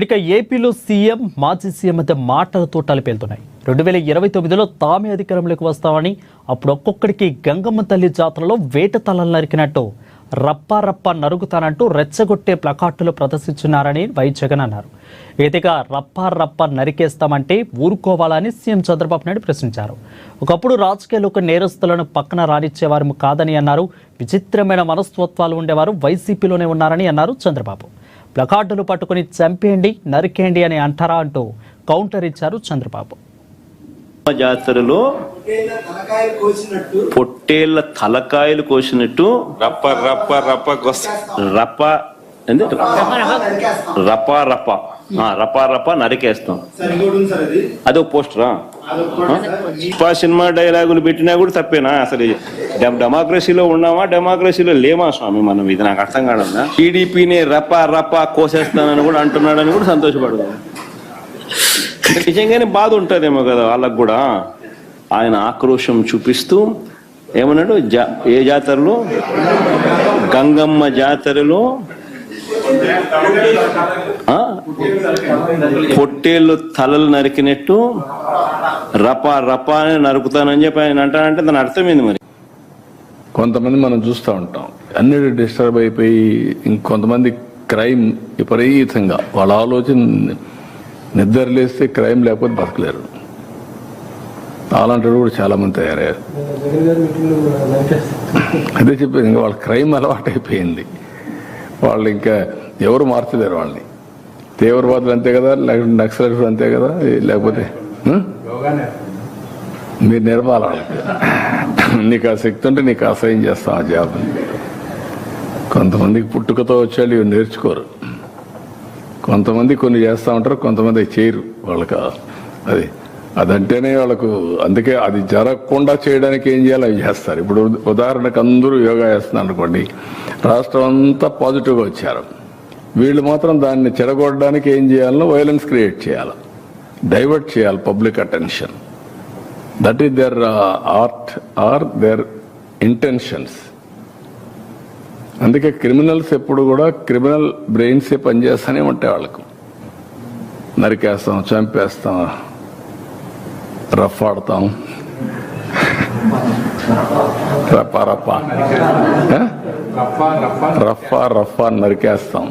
ఇక ఏపీలో సీఎం మాజీ సీఎం మధ్య మాటల తోటాలు పేలుతున్నాయి. 2029లో తామే అధికారంలోకి వస్తామని, అప్పుడు ఒక్కొక్కడికి గంగమ్మ తల్లి జాతరలో వేట తలలు నరికినట్టు రప్పా రప్పా నరుగుతానంటూ రెచ్చగొట్టే ప్లకార్డులు ప్రదర్శించున్నారని వై జగన్ అన్నారు. ఏదిగా రప్పా రప్పా నరికేస్తామంటే ఊరుకోవాలని సీఎం చంద్రబాబు నాయుడు ప్రశ్నించారు. ఒకప్పుడు రాజకీయాలకు నేరస్తులను పక్కన రానిచ్చేవారు కాదని అన్నారు. విచిత్రమైన మనస్తత్వాలు ఉండేవారు వైసీపీలోనే ఉన్నారని అన్నారు చంద్రబాబు. ప్లకార్డులు పట్టుకుని చంపేయండి, నరికేయండి అని అంటారా అంటూ కౌంటర్ ఇచ్చారు చంద్రబాబు. జాతరలో పొట్టేళ్ల తలకాయలు కోసినట్టు రప్ప రప్ప రప్ప రప్ప రప్ప రప్ప రప్ప రప్ప నరికేస్తాం. అదొక పోస్టరా? సినిమా డైలాగులు పెట్టినా కూడా తప్పేనా? అసలు డెమోక్రసీలో ఉన్నామా, డెమోక్రసీలో లేమా స్వామి మనం? ఇది నాకు అర్థం కాదన్నా. టీడీపీని రప్ప రప్ప కోసేస్తానని కూడా అంటున్నాడని కూడా సంతోషపడదాం. నిజంగానే బాధ ఉంటుందేమో కదా వాళ్ళకు కూడా. ఆయన ఆక్రోశం చూపిస్తూ ఏమన్నాడు, ఏ జాతరలో? గంగమ్మ జాతరలో పొట్టేళ్ళు తలలు నరికినట్టు రపా రపా అని నరుకుతానని చెప్పి ఆయన అంటానంటే దాని అర్థమైంది. మరి కొంతమంది మనం చూస్తూ ఉంటాం, అన్నిటి డిస్టర్బ్ అయిపోయి ఇంకొంతమంది క్రైమ్ విపరీతంగా వాళ్ళ ఆలోచన నిద్ర లేస్తే క్రైమ్ లేకపోతే బతకలేరు. అలాంటి కూడా చాలా మంది తయారయ్యారు. అదే చెప్పారు, ఇంకా వాళ్ళ క్రైమ్ అలవాటు అయిపోయింది. వాళ్ళు ఇంకా ఎవరు మార్చలేరు వాళ్ళని. తీవ్రవాదులు అంతే కదా, లేకపోతే నక్సలైట్లు అంతే కదా, లేకపోతే మీరు నిరపాలి వాళ్ళకి. నీకు ఆ శక్తి ఉంటే నీకు అసహ్యం చేస్తాం ఆ జాబ్. కొంతమందికి పుట్టుకతో వచ్చేళ్ళు ఇవి నేర్చుకోరు. కొంతమంది కొన్ని చేస్తూ ఉంటారు, కొంతమంది చేయరు. వాళ్ళకి అదంటేనే వాళ్ళకు, అందుకే అది జరగకుండా చేయడానికి ఏం చేయాలో అవి చేస్తారు. ఇప్పుడు ఉదాహరణకు అందరూ యోగా చేస్తున్నారు అనుకోండి, రాష్ట్రం అంతా పాజిటివ్గా వచ్చారు. వీళ్ళు మాత్రం దాన్ని చెడగొట్టడానికి ఏం చేయాలో వైలెన్స్ క్రియేట్ చేయాలి, డైవర్ట్ చేయాలి public attention. That is their art or their intentions. అందుకే క్రిమినల్స్ ఎప్పుడు కూడా క్రిమినల్ బ్రెయిన్సే పనిచేస్తూనే ఉంటాయి. వాళ్ళకు నరికేస్తాం, చంపేస్తాం, రఫ్ ఆడతాం, రఫా రఫా రఫా రఫా నరికేస్తాం.